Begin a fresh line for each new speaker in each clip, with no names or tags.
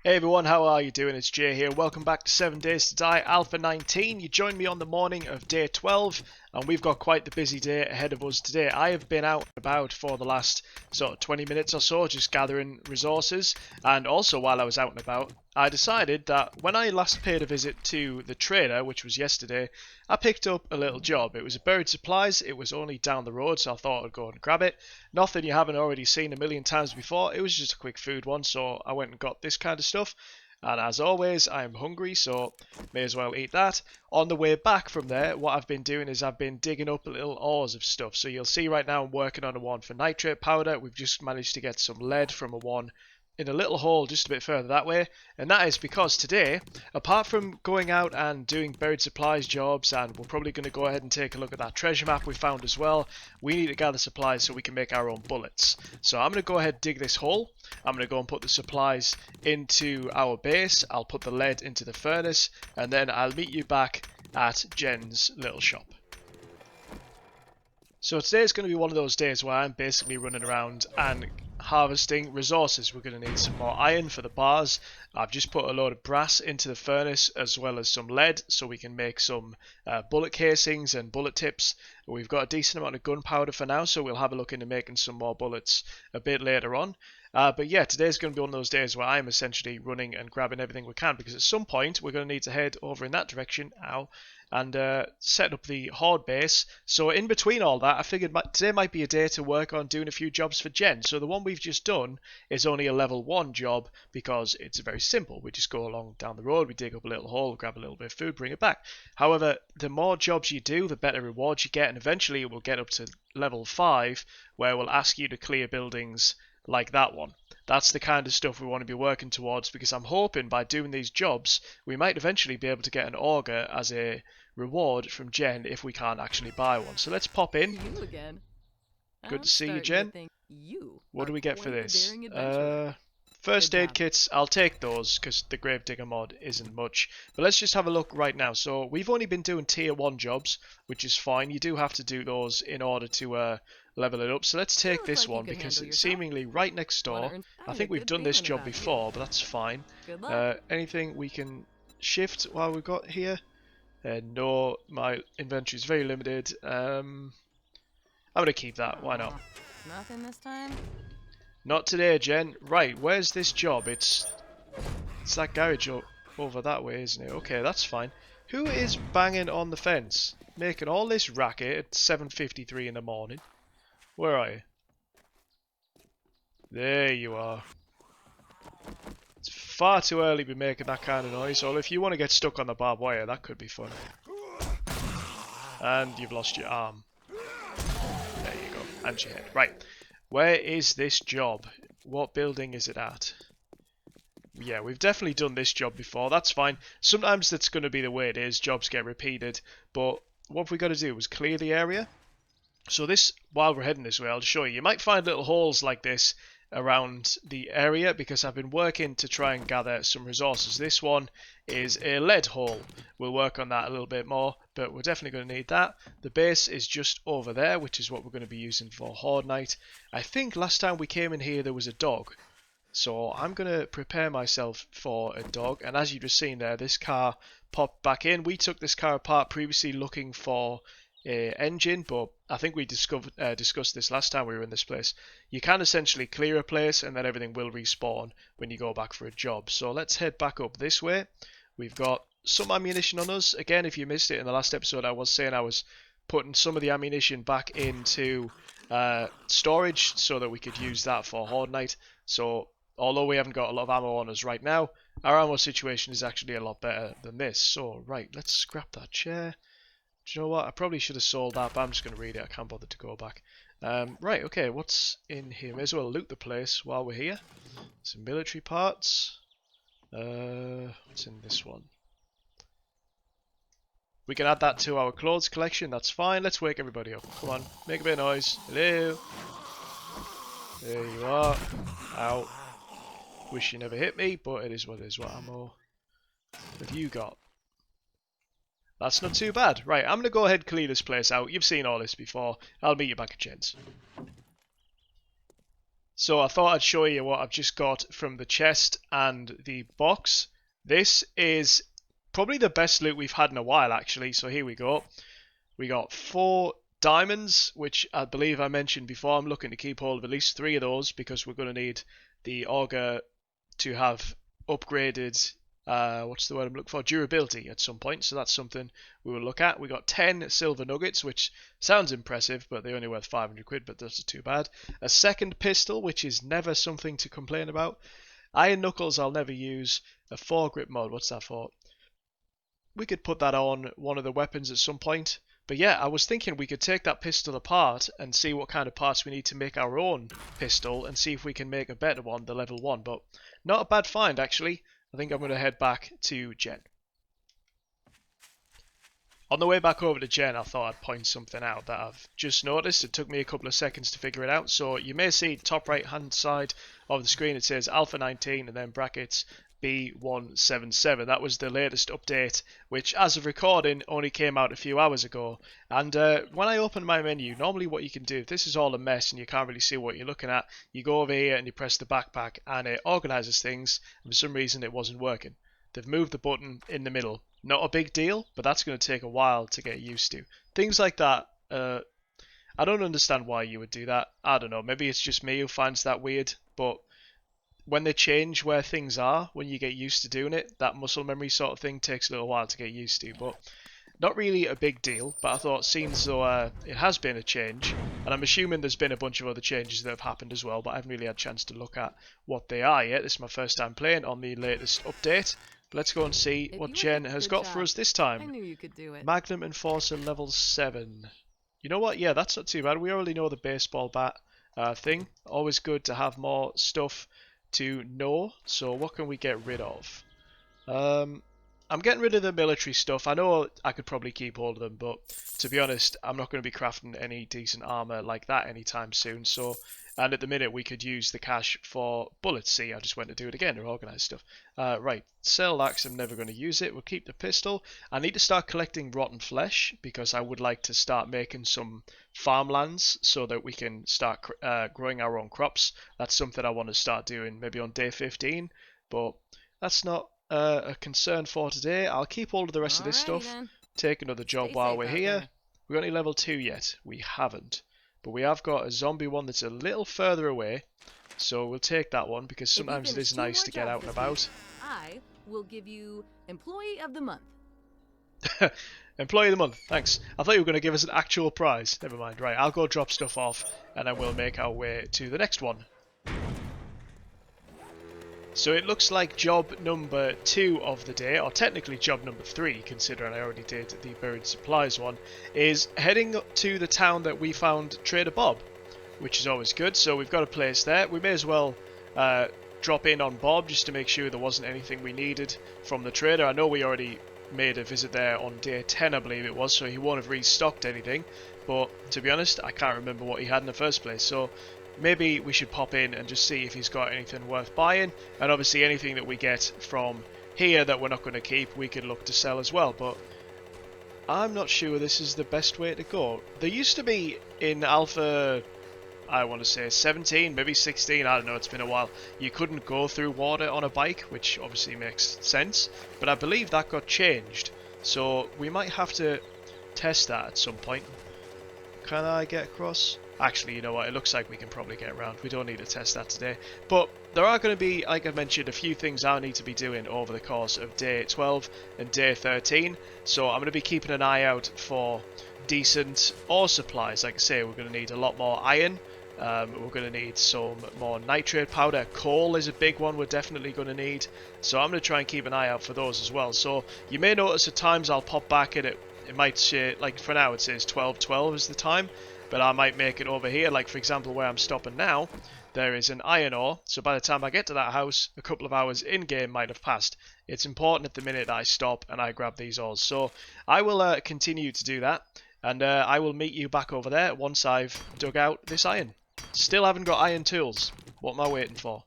Hey everyone, how are you doing? It's Jay here. Welcome back to 7 Days to Die Alpha 19. You joined me on the morning of day 12 and we've got quite the busy day ahead of us today. I have been out and about for the last sort of 20 minutes or so just gathering resources, and also while I was out and about I decided that when I last paid a visit to the trader, which was yesterday, I picked up a little job. It was a buried supplies. It was only down the road, so I thought I'd go and grab it. Nothing you haven't already seen a million times before. It was just a quick food one, so I went and got this kind of stuff. And as always, I'm hungry, so may as well eat that. On the way back from there, what I've been doing is I've been digging up little ores of stuff. So you'll see right now I'm working on a one for nitrate powder. We've just managed to get some lead from a one in a little hole just a bit further that way, and that is because today, apart from going out and doing buried supplies jobs, and we're probably going to go ahead and take a look at that treasure map we found as well, we need to gather supplies so we can make our own bullets. So I'm going to go ahead and dig this hole. I'm going to go and put the supplies into our base. I'll put the lead into the furnace, and then I'll meet you back at Jen's little shop. So today's going to be one of those days where I'm basically running around and harvesting resources. We're going to need some more iron for the bars. I've just put a load of brass into the furnace as well as some lead so we can make some bullet casings and bullet tips. We've got a decent amount of gunpowder for now, so we'll have a look into making some more bullets a bit later on. But yeah, today's going to be one of those days where I'm essentially running and grabbing everything we can, because at some point we're going to need to head over in that direction and set up the horde base. So in between all that, I figured today might be a day to work on doing a few jobs for Jen. So the one we've just done is only a level 1 job because it's very simple. We just go along down the road, we dig up a little hole, grab a little bit of food, bring it back. However, the more jobs you do, the better rewards you get, and eventually it will get up to level 5 where we'll ask you to clear buildings like that one. That's the kind of stuff we want to be working towards, because I'm hoping by doing these jobs we might eventually be able to get an auger as a reward from Jen if we can't actually buy one. So let's pop in.
You again.
Good
I'm
to see you,
starting
Jen.
to think you
What do
are
we get for
quite the
this?
daring adventurer.
First
Good
aid
job.
kits, I'll take those because the Gravedigger mod isn't much. But let's just have a look right now. So we've only been doing tier 1 jobs, which is fine. You do have to do those in order to level it up. So let's take
Looks
this
like you
one
could
because
handle
it's
yourself.
seemingly right next door.
Wanna
I
earn
think
a
we've
good
done this
feeling
job
about
before,
you.
but that's fine.
Good luck.
Anything we can shift while we've got here? No, my inventory is very limited. I'm going to keep that. Why not?
Nothing this time?
Not today, Jen. Right, where's this job? It's that garage over that way, isn't it? Okay, that's fine. Who is banging on the fence? Making all this racket at 7:53 in the morning. Where are you? There you are. It's far too early to be making that kind of noise. Or if you want to get stuck on the barbed wire, that could be fun. And you've lost your arm. There you go. And your head. Right. Where is this job? What building is it at? Yeah, we've definitely done this job before. That's fine. Sometimes that's going to be the way it is. Jobs get repeated. But what we got to do is clear the area. So this, while we're heading this way, I'll show you. You might find little holes like this around the area because I've been working to try and gather some resources. This one is a lead hole. We'll work on that a little bit more, but we're definitely going to need that. The base is just over there, which is what we're going to be using for Horde Night. I think last time we came in here there was a dog. So I'm going to prepare myself for a dog, and as you've just seen there, this car popped back in. We took this car apart previously looking for a engine, but I think we discussed this last time we were in this place. You can essentially clear a place and then everything will respawn when you go back for a job. So let's head back up this way. We've got some ammunition on us. Again, if you missed it in the last episode, I was saying I was putting some of the ammunition back into storage so that we could use that for Horde Night. So although we haven't got a lot of ammo on us right now, our ammo situation is actually a lot better than this. So, right, let's scrap that chair. Do you know what? I probably should have sold that, but I'm just going to read it. I can't bother to go back. Right, okay, what's in here? May as well loot the place while we're here. Some military parts. What's in this one? We can add that to our clothes collection. That's fine. Let's wake everybody up. Come on, make a bit of noise. Hello. There you are. Ow. Wish you never hit me, but it is what it is. What ammo have you got? That's not too bad. Right, I'm going to go ahead and clear this place out. You've seen all this before. I'll meet you back at Jen's. So I thought I'd show you what I've just got from the chest and the box. This is probably the best loot we've had in a while, actually. So here we go. We got 4 diamonds, which I believe I mentioned before. I'm looking to keep hold of at least 3 of those because we're going to need the auger to have upgraded, what's the word I'm looking for, durability at some point. So that's something we will look at. We got 10 silver nuggets, which sounds impressive, but they're only worth 500 quid, but that's too bad. A second pistol, which is never something to complain about. Iron knuckles I'll never use. A foregrip mod, what's that for? We could put that on one of the weapons at some point. But yeah, I was thinking we could take that pistol apart and see what kind of parts we need to make our own pistol and see if we can make a better one, the level 1. But not a bad find, actually. I think I'm going to head back to Jen. On the way back over to Jen, I thought I'd point something out that I've just noticed. It took me a couple of seconds to figure it out. So you may see top right hand side of the screen, it says Alpha 19 and then brackets B177. That was the latest update, which as of recording only came out a few hours ago. And when I open my menu, normally what you can do, if this is all a mess and you can't really see what you're looking at, you go over here and you press the backpack and it organizes things, and for some reason it wasn't working. They've moved the button in the middle. Not a big deal, but that's going to take a while to get used to. Things like that, I don't understand why you would do that. I don't know, maybe it's just me who finds that weird, but when they change where things are, when you get used to doing it, that muscle memory sort of thing takes a little while to get used to, but not really a big deal. But I thought, seeing as though it has been a change, and I'm assuming there's been a bunch of other changes that have happened as well, but I haven't really had a chance to look at what they are yet. This is my first time playing on the latest update. But let's go and see what Jen has got for us this time.
I knew you could do it.
Magnum Enforcer level 7. You know what? Yeah, that's not too bad. We already know the baseball bat thing. Always good to have more stuff to know. So what can we get rid of? I'm getting rid of the military stuff. I know I could probably keep hold of them, but to be honest, I'm not going to be crafting any decent armor like that anytime soon. So, and at the minute we could use the cash for bullets. See, I just went to do it again, or organize stuff. Right, sell that 'cause I'm never going to use it. We'll keep the pistol. I need to start collecting rotten flesh because I would like to start making some farmlands so that we can start growing our own crops. That's something I want to start doing maybe on day 15, but that's not a concern for today. I'll keep all of the rest of this stuff.
Then.
Take another job
Stay
while
safe
we're
out
here.
there.
We got any level 2 yet? We haven't. But we have got a zombie one that's a little further away. So we'll take that one because
If you
sometimes it
finish
is
2
nice
more
to get
jobs
out and
this
about.
week, I will give you Employee of the Month.
Employee of the month, thanks. I thought you were going to give us an actual prize. Never mind. Right, I'll go drop stuff off and then we'll make our way to the next one. So it looks like job number 2 of the day, or technically job number 3, considering I already did the buried supplies one, is heading up to the town that we found Trader Bob, which is always good. So we've got a place there. We may as well drop in on Bob just to make sure there wasn't anything we needed from the trader. I know we already made a visit there on day 10, I believe it was, so he won't have restocked anything. But to be honest, I can't remember what he had in the first place. So maybe we should pop in and just see if he's got anything worth buying, and obviously anything that we get from here that we're not going to keep we can look to sell as well. But I'm not sure this is the best way to go. There used to be in Alpha, I want to say 17, maybe 16, I don't know, it's been a while, you couldn't go through water on a bike, which obviously makes sense, but I believe that got changed, so we might have to test that at some point. Can I get across? Actually, you know what, it looks like we can probably get around. We don't need to test that today. But there are going to be, like I mentioned, a few things I need to be doing over the course of day 12 and day 13. So I'm going to be keeping an eye out for decent ore supplies. Like I say, we're going to need a lot more iron. We're going to need some more nitrate powder. Coal is a big one we're definitely going to need. So I'm going to try and keep an eye out for those as well. So you may notice at times I'll pop back at it. It might say, like for now it says 12:12 is the time. But I might make it over here, like for example where I'm stopping now, there is an iron ore, so by the time I get to that house, a couple of hours in-game might have passed. It's important at the minute that I stop and I grab these ores, so I will continue to do that, and I will meet you back over there once I've dug out this iron. Still haven't got iron tools. What am I waiting for?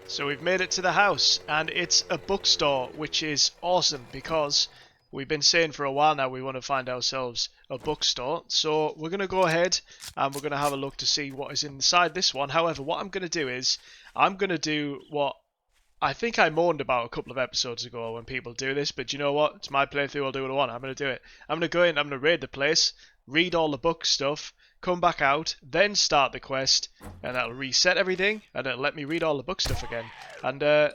So we've made it to the house, and it's a bookstore, which is awesome because we've been saying for a while now we want to find ourselves a bookstore. So we're going to go ahead and we're going to have a look to see what is inside this one. However, what I'm going to do is I'm going to do what I think I moaned about a couple of episodes ago when people do this, but you know what? It's my playthrough, I'll do what I want. I'm going to do it. I'm going to go in, I'm going to raid the place, read all the book stuff, come back out, then start the quest, and that'll reset everything, and it'll let me read all the book stuff again. And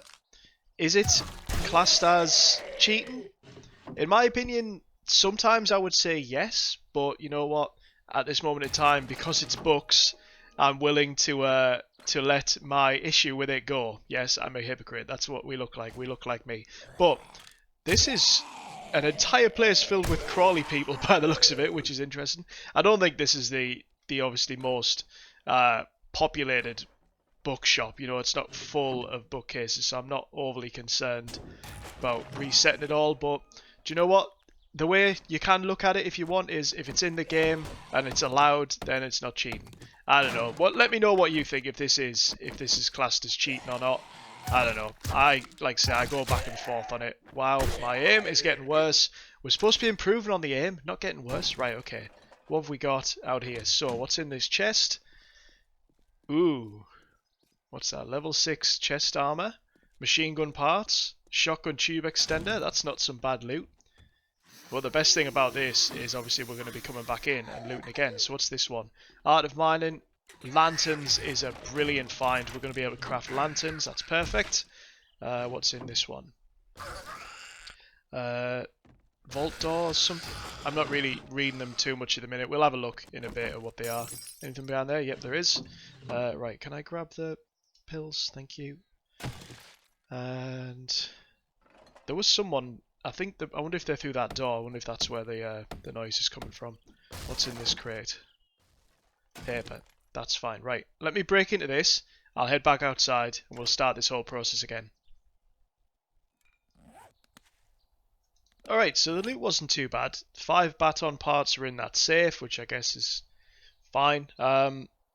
is it classed as cheating? In my opinion, sometimes I would say yes, but you know what? At this moment in time, because it's books, I'm willing to let my issue with it go. Yes, I'm a hypocrite. That's what we look like. We look like me. But this is an entire place filled with crawly people by the looks of it, which is interesting. I don't think this is the obviously most populated bookshop. You know, it's not full of bookcases, so I'm not overly concerned about resetting it all. But do you know what? The way you can look at it if you want is if it's in the game and it's allowed, then it's not cheating. I don't know. Let me know what you think if this is classed as cheating or not. I don't know. Like I say, I go back and forth on it. Wow, my aim is getting worse. We're supposed to be improving on the aim, not getting worse. Right, okay. What have we got out here? So, what's in this chest? Ooh. What's that? Level 6 chest armor. Machine gun parts. Shotgun tube extender. That's not some bad loot. Well, the best thing about this is obviously we're going to be coming back in and looting again. So what's this one? Art of Mining. Lanterns is a brilliant find. We're going to be able to craft lanterns. That's perfect. What's in this one? Vault doors. Something. I'm not really reading them too much at the minute. We'll have a look in a bit at what they are. Anything behind there? Yep, there is. Right, can I grab the pills? Thank you. And there was someone... I wonder if they're through that door. I wonder if that's where the noise is coming from. What's in this crate? Paper. That's fine. Right. Let me break into this. I'll head back outside and we'll start this whole process again. Alright, so the loot wasn't too bad. 5 baton parts are in that safe, which I guess is fine.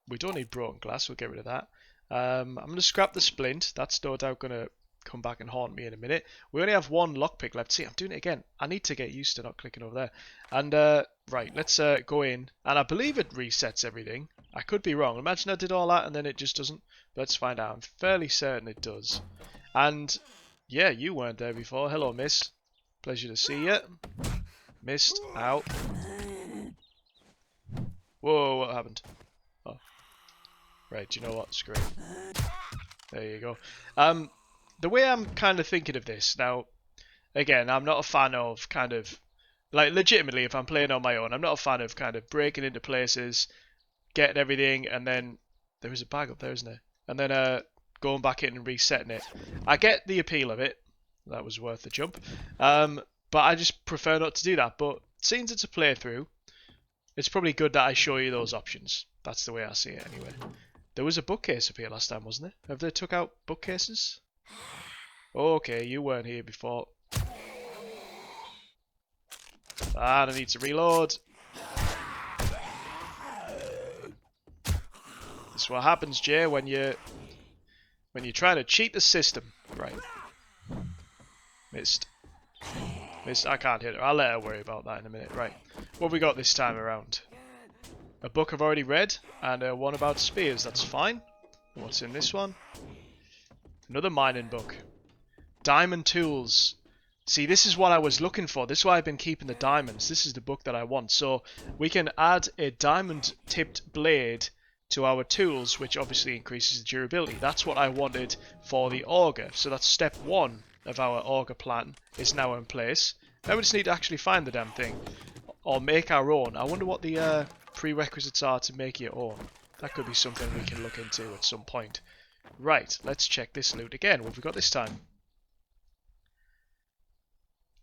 We don't need broken glass. We'll get rid of that. I'm going to scrap the splint. That's no doubt going to come back and haunt me in a minute. We only have 1 lockpick left. See, I'm doing it again. I need to get used to not clicking over there. And, right, let's go in. And I believe it resets everything. I could be wrong. Imagine I did all that and then it just doesn't. Let's find out. I'm fairly certain it does. And, yeah, you weren't there before. Hello, miss. Pleasure to see you. Missed. Out. Whoa, what happened? Oh. Right, do you know what? Screw it. There you go. The way I'm kind of thinking of this, now, again, I'm not a fan of kind of, like, legitimately, if I'm playing on my own, I'm not a fan of kind of breaking into places, getting everything, and then, there is a bag up there, isn't there? And then going back in and resetting it. I get the appeal of it. That was worth the jump. But I just prefer not to do that. But since it's a playthrough, it's probably good that I show you those options. That's the way I see it anyway. There was a bookcase up here last time, wasn't there? Have they took out bookcases? Okay, you weren't here before. I need to reload. This is what happens, Jay, when you're trying to cheat the system. Right. Missed. Missed. I can't hit her. I'll let her worry about that in a minute. Right. What have we got this time around? A book I've already read, and one about spears. That's fine. What's in this one? Another mining book. Diamond tools. See, this is what I was looking for. This is why I've been keeping the diamonds. This is the book that I want. So we can add a diamond-tipped blade to our tools, which obviously increases the durability. That's what I wanted for the auger. So that's step 1 of our auger plan is now in place. Now we just need to actually find the damn thing. Or make our own. I wonder what the prerequisites are to make your own. That could be something we can look into at some point. Right, let's check this loot again. What have we got this time?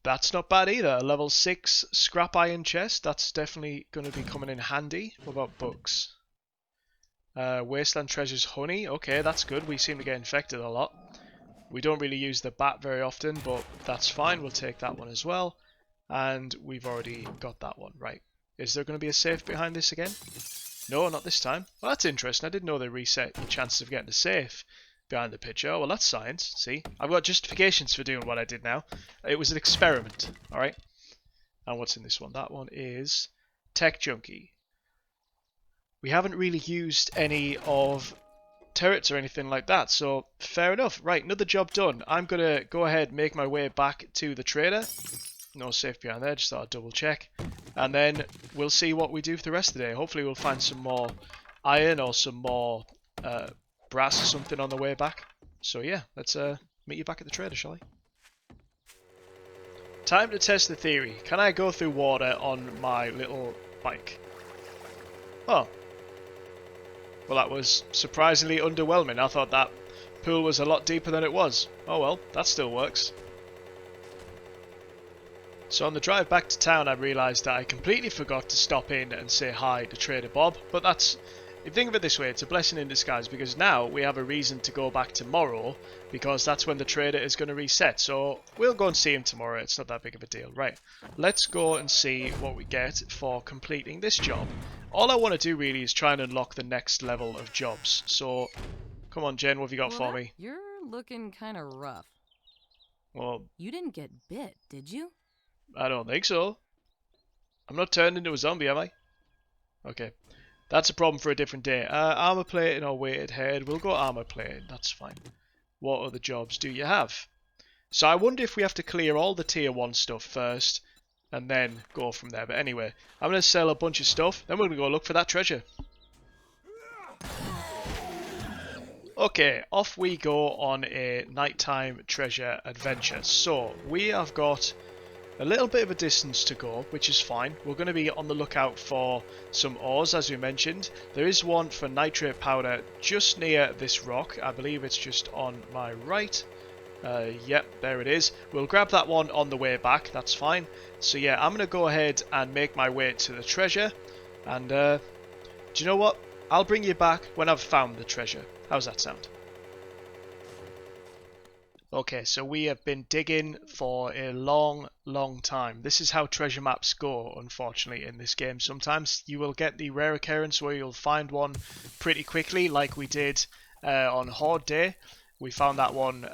That's not bad either. A level 6 scrap iron chest. That's definitely going to be coming in handy. What about books? Wasteland Treasures honey. Okay, that's good. We seem to get infected a lot. We don't really use the bat very often, but that's fine. We'll take that one as well. And we've already got that one. Right. Is there going to be a safe behind this again? No, not this time. Well, that's interesting. I didn't know they reset your chances of getting a safe behind the picture. Oh, well, that's science. See? I've got justifications for doing what I did now. It was an experiment. Alright? And what's in this one? That one is Tech Junkie. We haven't really used any of turrets or anything like that, so fair enough. Right, another job done. I'm going to go ahead and make my way back to the trader. No safe behind there, just thought I'd double check. And then we'll see what we do for the rest of the day. Hopefully we'll find some more iron or some more brass or something on the way back. So yeah, let's meet you back at the trader, shall I? Time to test the theory. Can I go through water on my little bike? Oh. Well, that was surprisingly underwhelming. I thought that pool was a lot deeper than it was. Oh well, that still works. So on the drive back to town I realised that I completely forgot to stop in and say hi to Trader Bob, but that's, if you think of it this way, it's a blessing in disguise because now we have a reason to go back tomorrow because that's when the trader is going to reset, so we'll go and see him tomorrow, it's not that big of a deal. Right, let's go and see what we get for completing this job. All I want to do really is try and unlock the next level of jobs, so come on Jen, what have you got for me?
You're looking kind of rough.
Well,
You didn't get bit, did you?
I don't think so. I'm not turned into a zombie, am I? Okay. That's a problem for a different day. Armor plating or weighted head. We'll go armor plating. That's fine. What other jobs do you have? So I wonder if we have to clear all the tier 1 stuff first and then go from there. But anyway, I'm going to sell a bunch of stuff. Then we're going to go look for that treasure. Okay, off we go on a nighttime treasure adventure. So we have got a little bit of a distance to go, which is fine. We're going to be on the lookout for some ores, as we mentioned. There is one for nitrate powder just near this rock. I believe it's just on my right. Yep, there it is. We'll grab that one on the way back, that's fine. So yeah, I'm going to go ahead and make my way to the treasure. And do you know what? I'll bring you back when I've found the treasure. How's that sound? Okay, so we have been digging for a long time. This is how treasure maps go, unfortunately, in this game. Sometimes you will get the rare occurrence where you'll find one pretty quickly, like we did on Horde Day. We found that one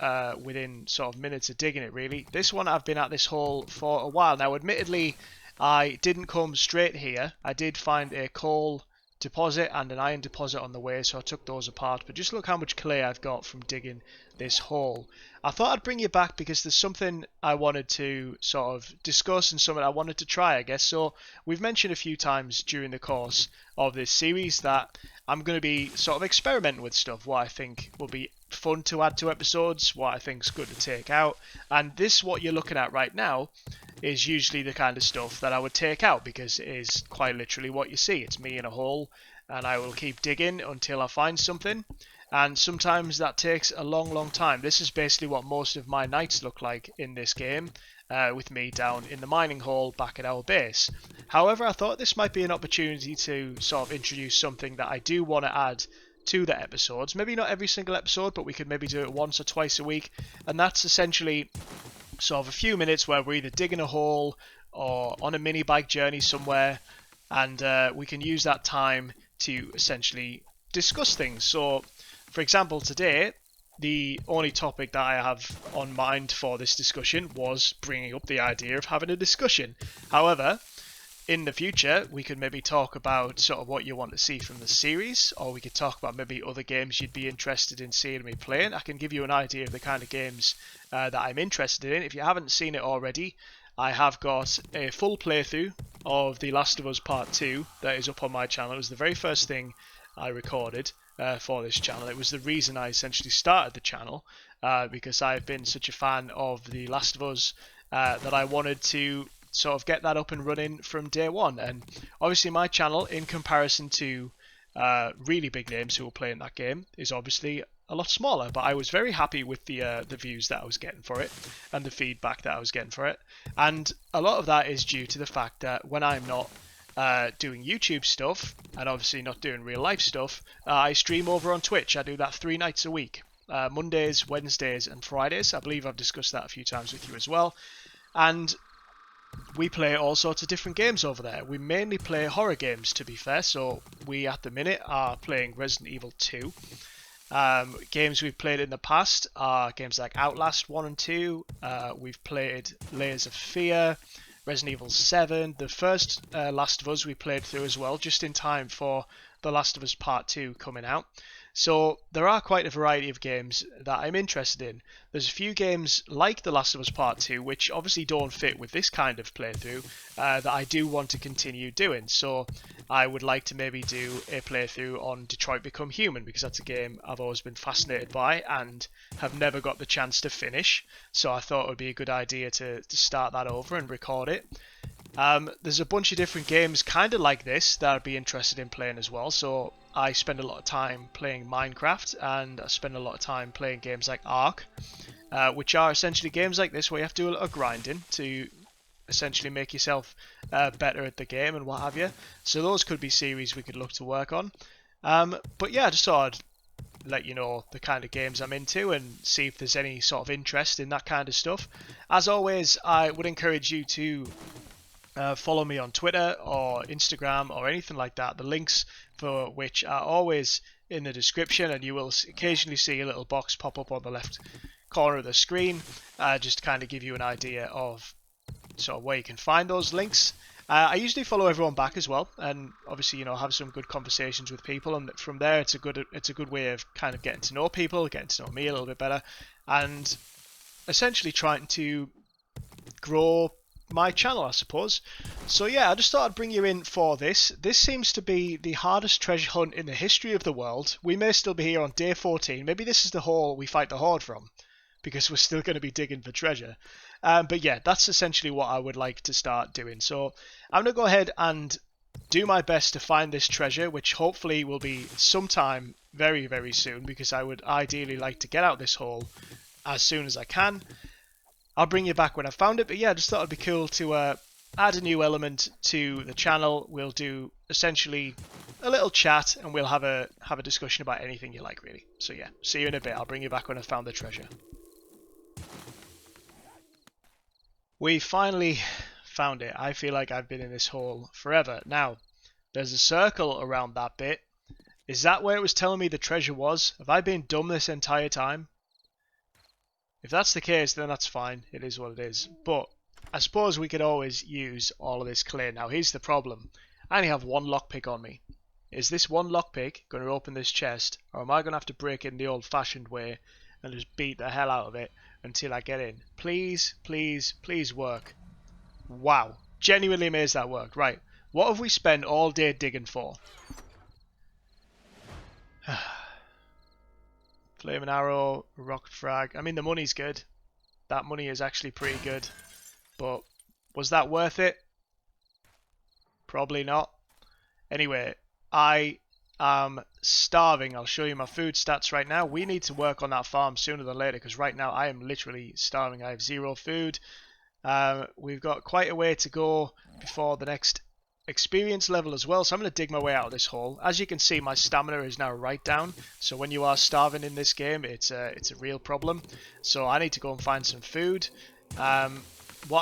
within sort of minutes of digging it, really. This one, I've been at this hole for a while. Now, admittedly, I didn't come straight here. I did find a coal deposit and an iron deposit on the way, so I took those apart. But just look how much clay I've got from digging this hole. I thought I'd bring you back because there's something I wanted to sort of discuss and something I wanted to try, I guess. So we've mentioned a few times during the course of this series that I'm going to be sort of experimenting with stuff, what I think will be fun to add to episodes, what I think is good to take out. And this, what you're looking at right now, is usually the kind of stuff that I would take out because it is quite literally what you see. It's me in a hole and I will keep digging until I find something. And sometimes that takes a long time. This is basically what most of my nights look like in this game, with me down in the mining hole back at our base. However, I thought this might be an opportunity to sort of introduce something that I do want to add to the episodes. Maybe not every single episode, but we could maybe do it once or twice a week. And that's essentially sort of a few minutes where we're either digging a hole or on a mini bike journey somewhere, and we can use that time to essentially discuss things. So, for example, today, the only topic that I have on mind for this discussion was bringing up the idea of having a discussion. However, in the future, we could maybe talk about sort of what you want to see from the series, or we could talk about maybe other games you'd be interested in seeing me playing. I can give you an idea of the kind of games that I'm interested in. If you haven't seen it already, I have got a full playthrough of The Last of Us Part 2 that is up on my channel. It was the very first thing I recorded for this channel. It was the reason I essentially started the channel, because I've been such a fan of The Last of Us that I wanted to sort of get that up and running from day one. And obviously my channel, in comparison to really big names who will play in that game, is obviously a lot smaller, but I was very happy with the views that I was getting for it and the feedback that I was getting for it. And a lot of that is due to the fact that when I'm not doing YouTube stuff and obviously not doing real life stuff, I stream over on Twitch. I do that 3 nights a week, Mondays, Wednesdays and Fridays. I believe I've discussed that a few times with you as well. And we play all sorts of different games over there. We mainly play horror games, to be fair, so we at the minute are playing Resident Evil 2. Games we've played in the past are games like Outlast 1 and 2. We've played Layers of Fear. Resident Evil 7, the first Last of Us we played through as well, just in time for The Last of Us Part 2 coming out. So there are quite a variety of games that I'm interested in. There's a few games like The Last of Us Part 2, which obviously don't fit with this kind of playthrough, that I do want to continue doing. So I would like to maybe do a playthrough on Detroit Become Human, because that's a game I've always been fascinated by and have never got the chance to finish. So I thought it would be a good idea to start that over and record it. There's a bunch of different games kind of like this that I'd be interested in playing as well. So I spend a lot of time playing Minecraft, and I spend a lot of time playing games like Ark, which are essentially games like this where you have to do a lot of grinding to essentially make yourself better at the game and what have you. So those could be series we could look to work on. But yeah, I just thought I'd let you know the kind of games I'm into and see if there's any sort of interest in that kind of stuff. As always, I would encourage you to follow me on Twitter or Instagram or anything like that. The links for which are always in the description, and you will occasionally see a little box pop up on the left corner of the screen, just to kind of give you an idea of sort of where you can find those links. I usually follow everyone back as well, and obviously, you know, have some good conversations with people, and from there it's a good way of kind of getting to know people, getting to know me a little bit better, and essentially trying to grow my channel, I suppose. So yeah, I just thought I'd bring you in for this. This seems to be the hardest treasure hunt in the history of the world. We may still be here on day 14. Maybe this is the hole we fight the Horde from, because we're still going to be digging for treasure. But yeah, that's essentially what I would like to start doing. So I'm going to go ahead and do my best to find this treasure, which hopefully will be sometime very, very soon, because I would ideally like to get out this hole as soon as I can. I'll bring you back when I've found it, but yeah, I just thought it'd be cool to add a new element to the channel. We'll do essentially a little chat, and we'll have a discussion about anything you like, really. So yeah, see you in a bit. I'll bring you back when I've found the treasure. We finally found it. I feel like I've been in this hole forever. Now, there's a circle around that bit. Is that where it was telling me the treasure was? Have I been dumb this entire time? If that's the case, then that's fine. It is what it is. But I suppose we could always use all of this clay. Now, here's the problem. I only have one lockpick on me. Is this one lockpick going to open this chest, or am I going to have to break it in the old-fashioned way and just beat the hell out of it until I get in? Please, please, please work. Wow. Genuinely amazed that worked. Right. What have we spent all day digging for? Flaming arrow, rocket frag. I mean, the money's good. That money is actually pretty good. But was that worth it? Probably not. Anyway, I am starving. I'll show you my food stats right now. We need to work on that farm sooner than later, because right now I am literally starving. I have 0 food. We've got quite a way to go before the next experience level as well, so I'm going to dig my way out of this hole. As you can see, my stamina is now right down, so when you are starving in this game, it's a real problem. So I need to go and find some food. What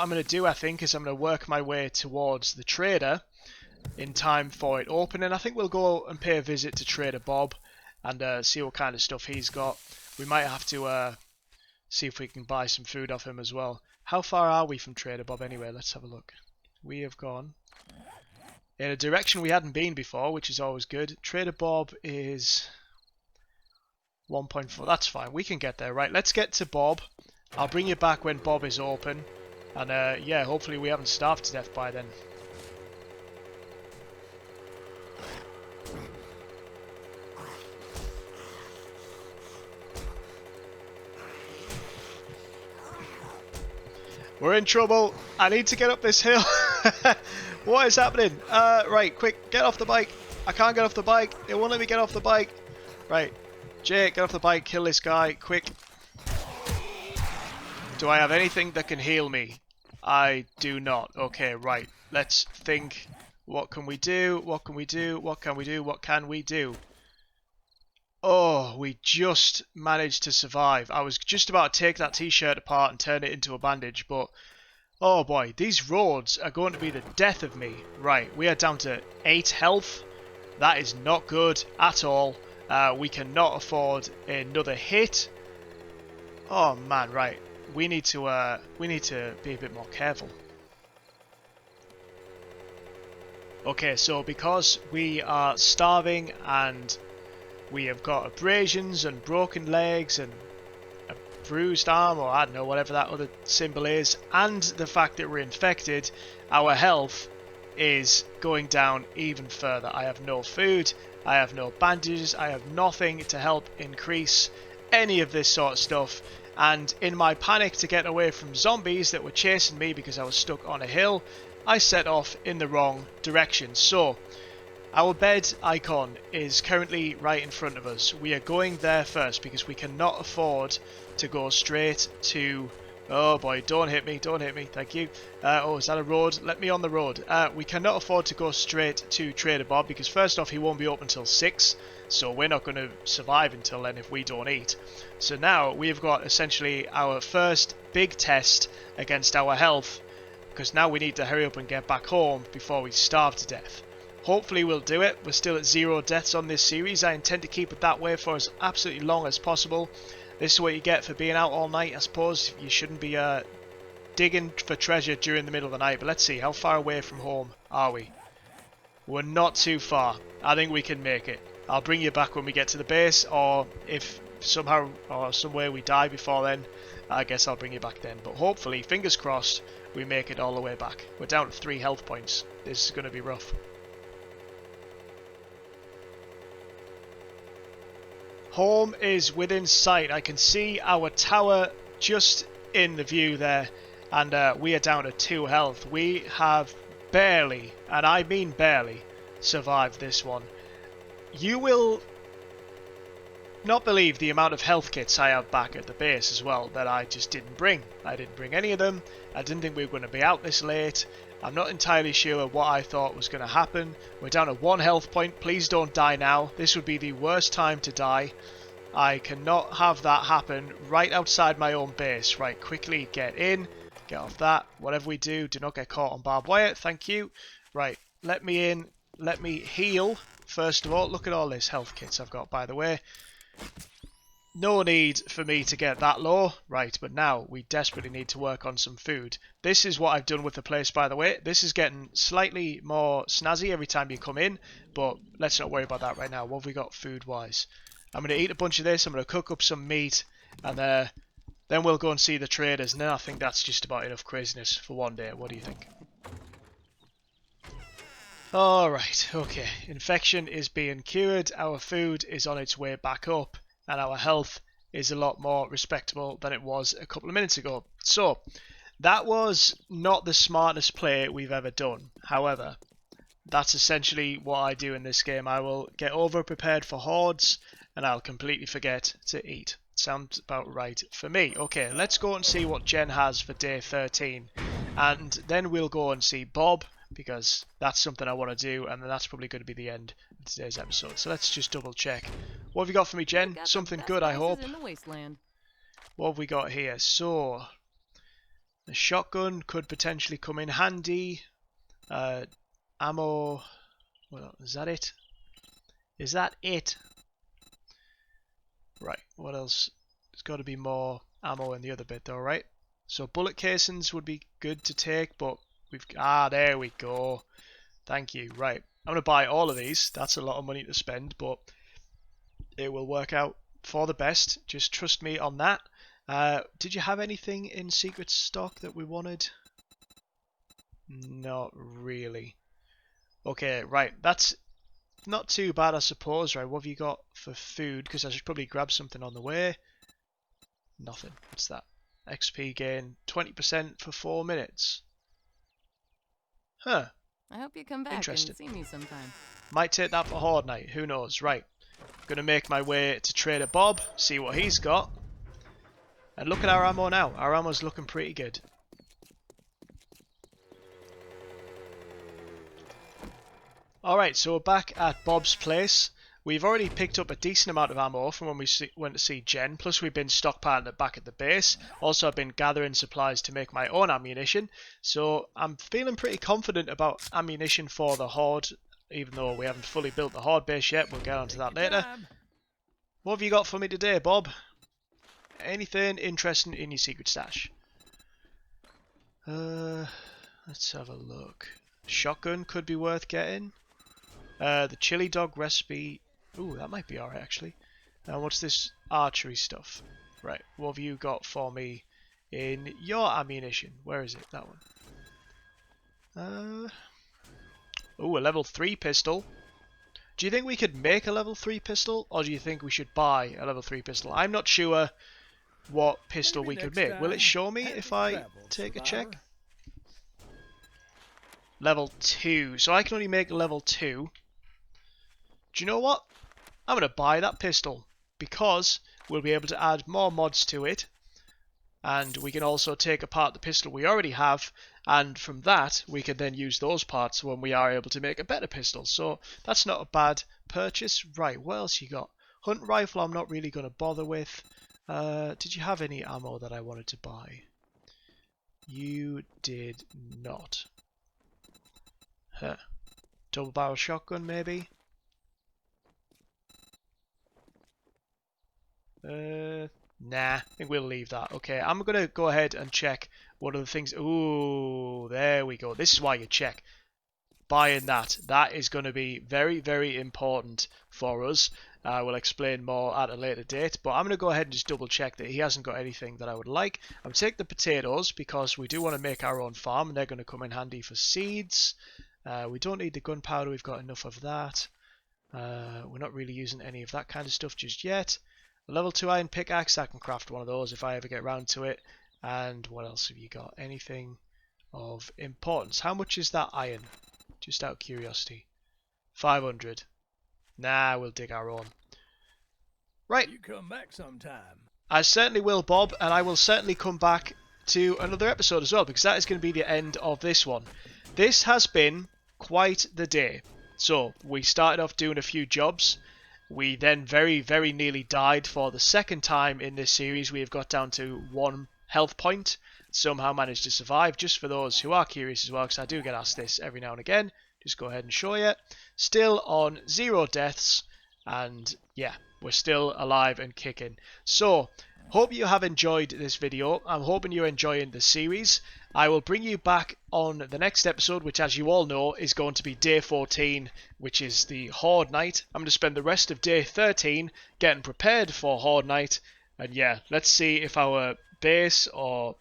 I'm going to do, I think, is I'm going to work my way towards the trader in time for it opening. I think we'll go and pay a visit to Trader Bob and see what kind of stuff he's got. We might have to see if we can buy some food off him as well. How far are we from Trader Bob anyway? Let's have a look. We have gone in a direction we hadn't been before, which is always good. Trader Bob is 1.4. That's fine. We can get there. Right, let's get to Bob. I'll bring you back when Bob is open. And yeah, hopefully we haven't starved to death by then. We're in trouble. I need to get up this hill. What is happening? Right, quick, get off the bike. I can't get off the bike. It won't let me get off the bike. Right, Jake, get off the bike. Kill this guy, quick. Do I have anything that can heal me? I do not. Okay, right. Let's think. What can we do? What can we do? What can we do? What can we do? Oh, we just managed to survive. I was just about to take that t-shirt apart and turn it into a bandage, but oh boy, these roads are going to be the death of me. Right, we are down to 8 health. That is not good at all. We cannot afford another hit. Oh man, right. We need to be a bit more careful. Okay, so because we are starving and we have got abrasions and broken legs and a bruised arm, or I don't know, whatever that other symbol is, and the fact that we're infected, our health is going down even further. I have no food, I have no bandages, I have nothing to help increase any of this sort of stuff. And in my panic to get away from zombies that were chasing me because I was stuck on a hill, I set off in the wrong direction. So our bed icon is currently right in front of us. We are going there first because we cannot afford to go straight to... Oh boy, don't hit me, thank you. Oh, is that a road? Let me on the road. We cannot afford to go straight to Trader Bob because first off, he won't be open until 6, so we're not going to survive until then if we don't eat. So now we've got essentially our first big test against our health, because now we need to hurry up and get back home before we starve to death. Hopefully we'll do it. We're still at 0 deaths on this series. I intend to keep it that way for as absolutely long as possible. This is what you get for being out all night, I suppose. You shouldn't be digging for treasure during the middle of the night. But let's see, how far away from home are we? We're not too far. I think we can make it. I'll bring you back when we get to the base, or if somehow or some way we die before then, I guess I'll bring you back then. But hopefully, fingers crossed, we make it all the way back. We're down to 3 health points. This is going to be rough. Home is within sight. I can see our tower just in the view there, and we are down to 2 health. We have barely, and I mean barely, survived this one. You will not believe the amount of health kits I have back at the base as well that I just didn't bring. I didn't bring any of them. I didn't think we were going to be out this late. I'm not entirely sure what I thought was going to happen. We're down to 1 health point. Please don't die now. This would be the worst time to die. I cannot have that happen right outside my own base. Right, quickly get in. Get off that. Whatever we do, do not get caught on barbed wire. Thank you. Right, let me in. Let me heal. First of all, look at all this health kits I've got, by the way. No need for me to get that low. Right, but now we desperately need to work on some food. This is what I've done with the place, by the way. This is getting slightly more snazzy every time you come in, but let's not worry about that right now. What have we got food-wise? I'm going to eat a bunch of this. I'm going to cook up some meat, and then we'll go and see the traders. And then I think that's just about enough craziness for one day. What do you think? Alright, okay. Infection is being cured. Our food is on its way back up. And our health is a lot more respectable than it was a couple of minutes ago. So, that was not the smartest play we've ever done. However, that's essentially what I do in this game. I will get over prepared for hordes, and I'll completely forget to eat. Sounds about right for me. Okay, let's go and see what Jen has for day 13. And then we'll go and see Bob, because that's something I want to do, and then that's probably going to be the end of today's episode. So let's just double check. What have you got for me, Jen? Something good, I hope.
In the wasteland.
What have we got here? So, the shotgun could potentially come in handy. Ammo. Well, is that it? Is that it? Right, what else? There's got to be more ammo in the other bit though, right? So bullet casings would be good to take, but there we go. Thank you. Right, I'm going to buy all of these. That's a lot of money to spend, but it will work out for the best. Just trust me on that. Did you have anything in secret stock that we wanted? Not really. Okay, right. That's not too bad, I suppose. Right, what have you got for food? Because I should probably grab something on the way. Nothing. What's that? XP gain 20% for 4 minutes. Huh.
I hope you come back and see me sometime.
Might take that for Horde Night. Who knows? Right. Gonna make my way to Trader Bob, see what he's got. And look at our ammo now. Our ammo's looking pretty good. Alright, so we're back at Bob's place. We've already picked up a decent amount of ammo from when we went to see Jen, plus we've been stockpiling it back at the base. Also, I've been gathering supplies to make my own ammunition, so I'm feeling pretty confident about ammunition for the Horde, even though we haven't fully built the Horde base yet. We'll get onto that later. What have you got for me today, Bob? Anything interesting in your secret stash? Let's have a look. Shotgun could be worth getting. The chili dog recipe. Ooh, that might be alright actually. What's this archery stuff? Right, what have you got for me in your ammunition? Where is it? That one. Ooh, a level 3 pistol. Do you think we could make a level 3 pistol, or do you think we should buy a level 3 pistol? I'm not sure what pistol we could make. Will it show me if I take a check? Level 2. So I can only make level 2. Do you know what? I'm going to buy that pistol, because we'll be able to add more mods to it. And we can also take apart the pistol we already have, and from that we can then use those parts when we are able to make a better pistol. So that's not a bad purchase. Right, what else you got? Hunt rifle I'm not really going to bother with. Did you have any ammo that I wanted to buy? You did not. Huh. Double barrel shotgun maybe? Nah, I think we'll leave that. Okay, I'm going to go ahead and check what are the things. Ooh, there we go. This is why you check. Buying that. That is going to be very, very important for us. We'll explain more at a later date, but I'm going to go ahead and just double check that he hasn't got anything that I would like. I'm going to take the potatoes because we do want to make our own farm, and they're going to come in handy for seeds. We don't need the gunpowder. We've got enough of that. We're not really using any of that kind of stuff just yet. A level 2 iron pickaxe, I can craft one of those if I ever get around to it. And what else have you got? Anything of importance? How much is that iron? Just out of curiosity. 500. Nah, we'll dig our own. Right.
You come back sometime.
I certainly will, Bob, and I will certainly come back to another episode as well, because that is going to be the end of this one. This has been quite the day. So, we started off doing a few jobs. We then very, very nearly died for the second time in this series. We have got down to 1 health point. Somehow managed to survive, just for those who are curious as well, because I do get asked this every now and again. Just go ahead and show you. Still on 0 deaths, and yeah, we're still alive and kicking. So, hope you have enjoyed this video. I'm hoping you're enjoying the series. I will bring you back on the next episode, which, as you all know, is going to be day 14, which is the Horde Night. I'm going to spend the rest of day 13 getting prepared for Horde Night. And yeah, let's see if our base, or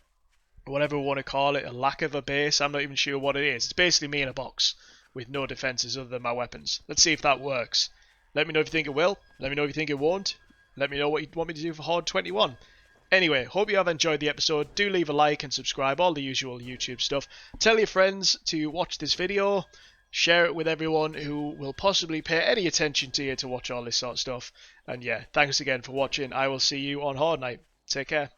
whatever we want to call it, a lack of a base, I'm not even sure what it is. It's basically me in a box with no defenses other than my weapons. Let's see if that works. Let me know if you think it will. Let me know if you think it won't. Let me know what you want me to do for Horde 21. Anyway, hope you have enjoyed the episode. Do leave a like and subscribe, all the usual YouTube stuff. Tell your friends to watch this video. Share it with everyone who will possibly pay any attention to you to watch all this sort of stuff. And yeah, thanks again for watching. I will see you on Horde Night. Take care.